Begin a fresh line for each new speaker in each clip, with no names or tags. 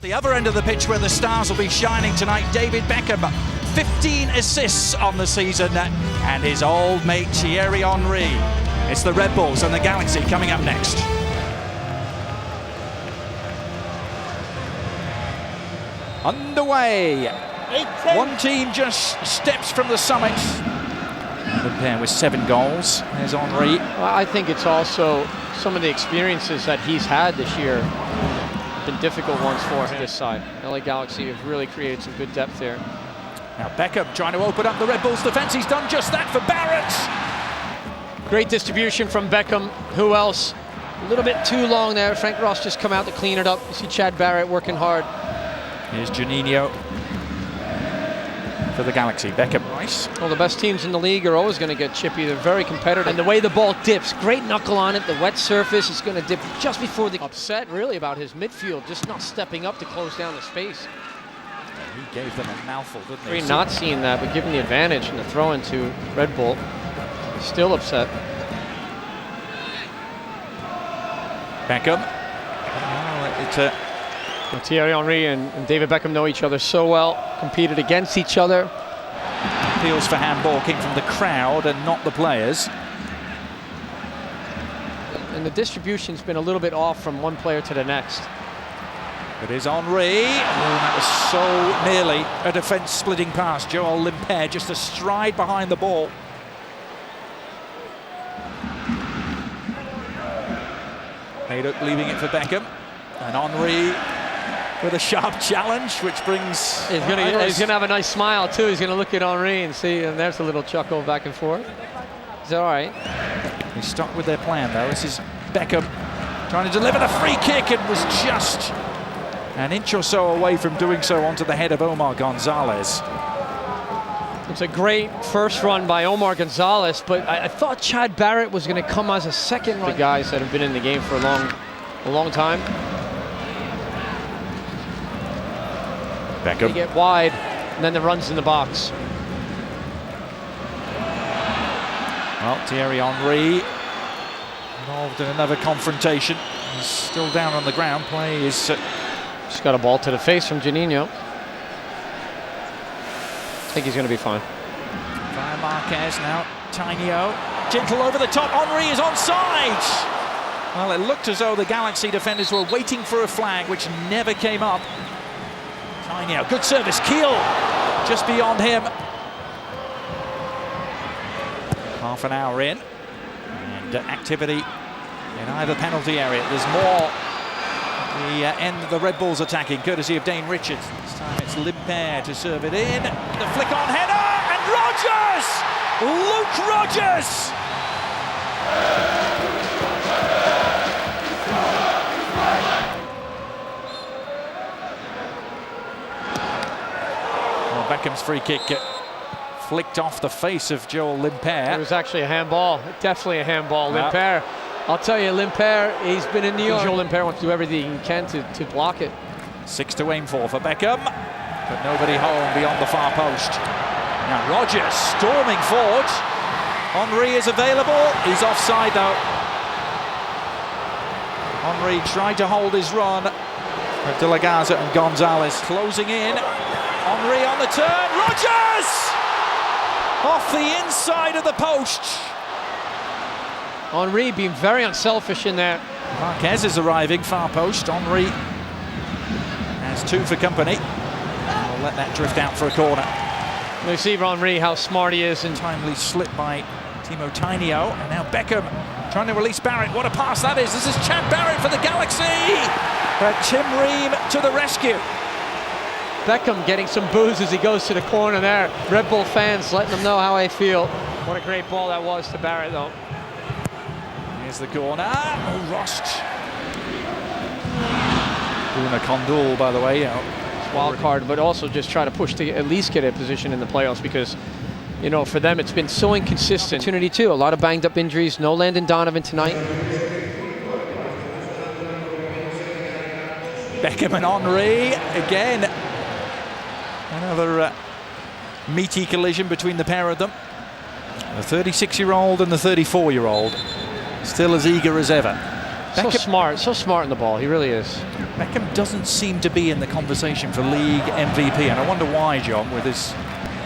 The other end of the pitch where the stars will be shining tonight, David Beckham, 15 assists on the season, and his old mate Thierry Henry. It's the Red Bulls and the Galaxy coming up next. Underway. One team just steps from the summit. The pair with 7 goals. There's Henry.
Well, I think it's also some of the experiences that he's had this year. Been difficult ones for him this side. LA Galaxy have really created some good depth there.
Now Beckham trying to open up the Red Bulls defense. He's done just that for Barrett.
Great distribution from Beckham. Who else? A little bit too long there. Frank Ross just come out to clean it up. You see Chad Barrett working hard.
Here's Juninho for the Galaxy. Beckham. Nice.
Well, the best teams in the league are always going to get chippy. They're very competitive. And the way the ball dips, great knuckle on it. The wet surface is going to dip just before the upset, really, about his midfield, just not stepping up to close down the space.
He gave them a mouthful, didn't he?
We're not seeing that, but given the advantage in the throw into Red Bull, he's still upset.
Beckham.
Well, Thierry Henry and David Beckham know each other so well, competed against each other.
Appeals for handball came from the crowd and not the players.
And the distribution's been a little bit off from one player to the next.
It is Henry. Oh, that was so nearly a defence splitting pass. Joel Limper just a stride behind the ball. Haydock leaving it for Beckham. And Henry with a sharp challenge, which brings...
He's gonna have a nice smile too. He's gonna look at Henry and see, and there's a little chuckle back and forth. He's all right.
They stuck with their plan though. This is Beckham trying to deliver the free kick and was just an inch or so away from doing so onto the head of Omar Gonzalez.
It's a great first run by Omar Gonzalez, but I thought Chad Barrett was going to come as a second run. The guys that have been in the game for a long time.
Beckham.
They get wide, and then the runs in the box.
Well, Thierry Henry involved in another confrontation. He's still down on the ground. Play is...
Just got a ball to the face from Juninho. I think he's going to be fine.
Via Marquez now. Tinio. Gentle over the top. Henry is onside. Well, it looked as though the Galaxy defenders were waiting for a flag, which never came up. Tinio. Good service. Keel just beyond him. Half an hour in. And activity in either penalty area. There's more. The end of the Red Bulls attacking, courtesy of Dane Richards. This time it's Limper to serve it in. The flick on header, and Rogers! Luke Rogers! Well, Beckham's free kick flicked off the face of Joel Limper.
It was actually a handball, definitely a handball. Yep. Limper. I'll tell you, Limper, he's been in New York. Joel Limper wants to do everything he can to block it. 6
to aim for Beckham, but nobody home beyond the far post. Now Rogers storming forward. Henry is available. He's offside though. Henry tried to hold his run. De La Garza and Gonzalez closing in. Henry on the turn. Rogers! Off the inside of the post.
Henry being very unselfish in there.
Marquez is arriving, far post. Henry has 2 for company. We'll let that drift out for a corner.
We see Henry, how smart he is. And
timely slip by Timo Tinio. And now Beckham trying to release Barrett. What a pass that is. This is Chad Barrett for the Galaxy. But Tim Ream to the rescue.
Beckham getting some boos as he goes to the corner there. Red Bull fans letting them know how they feel. What a great ball that was to Barrett though.
Here's the corner. Oh, Rost. Doing a condole, by the way.
Wild card, but also just try to push to at least get a position in the playoffs because, you know, for them it's been so inconsistent. Opportunity too. A lot of banged up injuries. No Landon Donovan tonight.
Beckham and Henry again. Another meaty collision between the pair of them. The 36-year-old and the 34-year-old. Still as eager as ever.
So smart in the ball. He really is.
Beckham doesn't seem to be in the conversation for league MVP, and I wonder why, John, with his...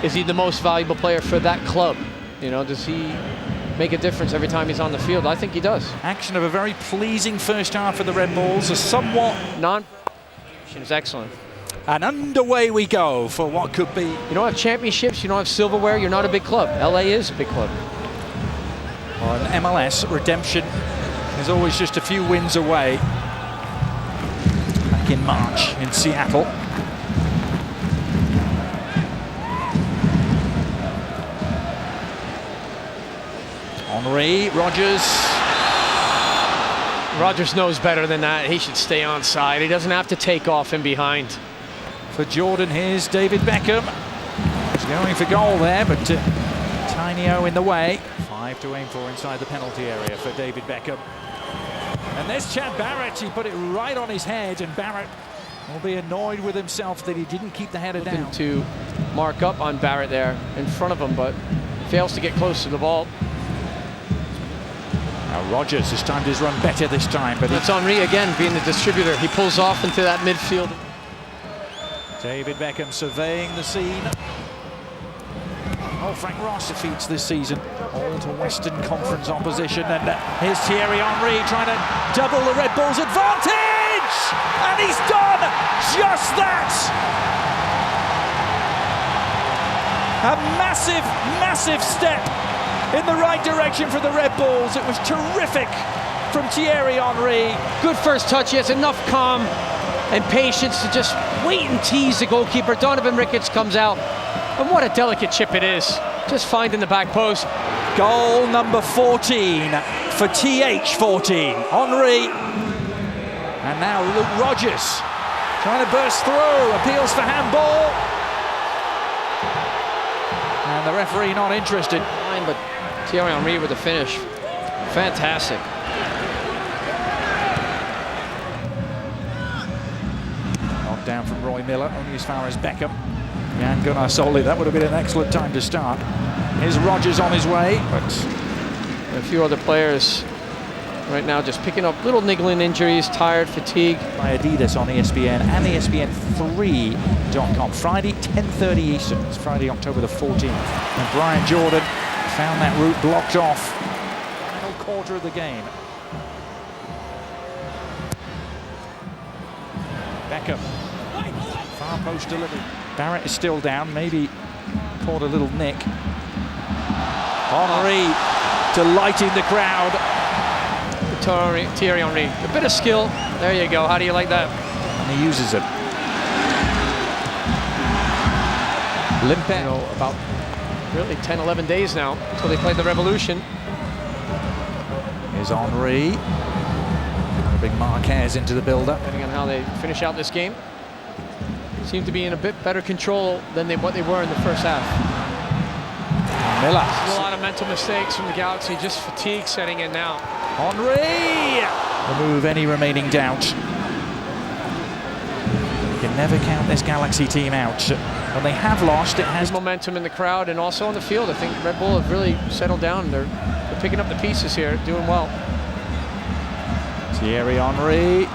Is he the most valuable player for that club? You know, does he make a difference every time he's on the field? I think he does.
Action of a very pleasing first half for the Red Bulls, a somewhat...
Is excellent.
And underway we go for what could be...
You don't have championships, you don't have silverware, you're not a big club. LA is a big club.
On MLS, redemption is always just a few wins away. Back in March in Seattle. Henry,
Rogers knows better than that. He should stay on side. He doesn't have to take off in behind.
For Jordan, here's David Beckham. He's going for goal there, but Tiny O in the way. 5 to aim for inside the penalty area for David Beckham. And there's Chad Barrett. He put it right on his head, and Barrett will be annoyed with himself that he didn't keep the header down.
To mark up on Barrett there in front of him, but fails to get close to the ball.
Now Rogers has timed his run better this time, but
it's Henry again being the distributor. He pulls off into that midfield.
David Beckham surveying the scene. Oh, Frank Ross defeats this season all to Western Conference opposition, and here's Thierry Henry trying to double the Red Bulls' advantage, and he's done just that. A massive, massive step in the right direction for the Red Bulls. It was terrific from Thierry Henry.
Good first touch. He has enough calm and patience to just wait and tease the goalkeeper. Donovan Ricketts comes out, and what a delicate chip it is. Just finding the back post.
Goal number 14 for TH14. Henry. And now Luke Rogers trying to burst through. Appeals for handball. And the referee not interested.
But Thierry Henry with the finish. Fantastic.
Knocked down from Roy Miller, only as far as Beckham. And Gunnar Solly, that would have been an excellent time to start. Here's Rogers on his way, but
a few other players right now just picking up little niggling injuries, tired, fatigue.
By Adidas on ESPN and ESPN3.com. Friday, 10:30 Eastern. It's Friday, October the 14th. And Brian Jordan found that route blocked off. Final quarter of the game. Beckham. Far post delivery. Barrett is still down, maybe caught a little nick. Henry delighting the crowd.
Thierry Henry, a bit of skill. There you go. How do you like that?
And he uses it. Limpet.
You know, about really 10, 11 days now until they play the Revolution.
Here's Henry. Big Marquez into the build-up.
Depending on how they finish out this game. Seem to be in a bit better control than what they were in the first half.
Miller.
A lot of mental mistakes from the Galaxy, just fatigue setting in now.
Henry! Remove any remaining doubt. You can never count this Galaxy team out. When they have lost, it has
momentum in the crowd and also on the field. I think Red Bull have really settled down. They're picking up the pieces here, doing well.
Thierry Henry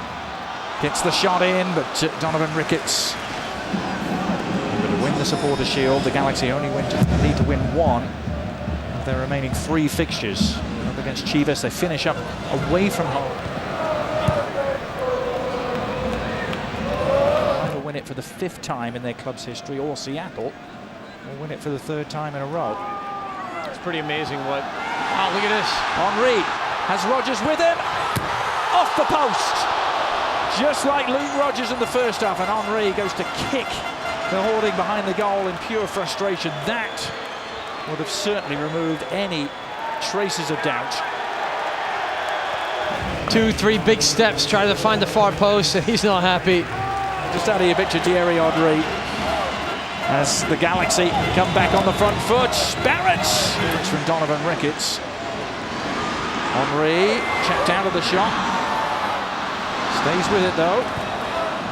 gets the shot in, but Donovan Ricketts able to win the Supporter Shield. The Galaxy only need to win one of their remaining 3 fixtures. Up against Chivas, they finish up away from home. They'll win it for the 5th time in their club's history, or Seattle will win it for the 3rd time in a row.
It's pretty amazing what... Oh, look at this.
Henry has Rogers with him. Off the post. Just like Luke Rogers in the first half, and Henry goes to kick the hoarding behind the goal in pure frustration. That would have certainly removed any traces of doubt.
2, 3 big steps, trying to find the far post, and he's not happy.
Just out of your picture, Thierry Henry, as the Galaxy come back on the front foot. Barrett! It's from Donovan Ricketts. Henry checked out of the shot. Stays with it though.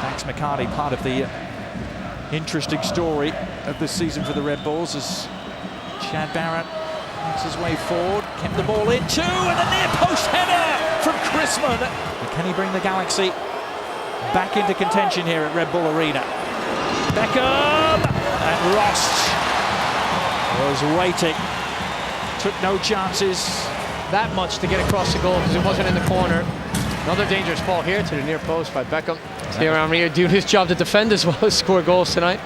Thanks McCarty, part of the interesting story of this season for the Red Bulls, as Chad Barrett makes his way forward, kept the ball in too, and the near post header from Chrisman. Can he bring the Galaxy back into contention here at Red Bull Arena? Beckham! And Ross was waiting. Took no chances.
That much to get across the goal because it wasn't in the corner. Another dangerous ball here to the near post by Beckham. Thierry Henry doing his job to defend as well as score goals tonight.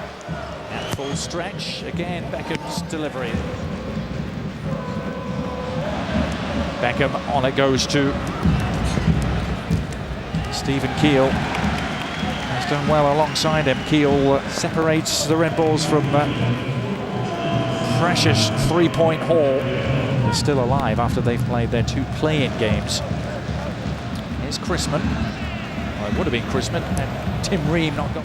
At full stretch, again Beckham's delivery. Beckham on it goes to Stephen Keel. Has done well alongside him. Keel separates the Red Bulls from precious three-point haul. They're still alive after they've played their 2 play-in games. Here's Chrisman. Well, it would have been Chrisman and Tim Ream not got.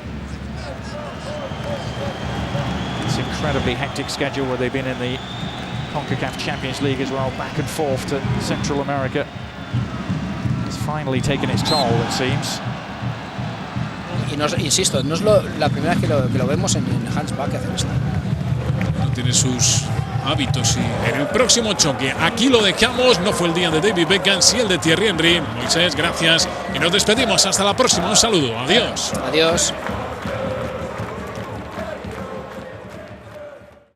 This incredibly hectic schedule where they've been in the CONCACAF Champions League as well, back and forth to Central America. It's finally taken its toll, it seems.
Y no, insisto, no es la primera vez que lo vemos en Hans Back hacer esto.
Tiene sus hábitos y en el próximo choque aquí lo dejamos. No fue el día de David Beckham, sí el de Thierry Henry. Moisés, gracias y nos despedimos hasta la próxima. Un saludo, adiós.
Adiós.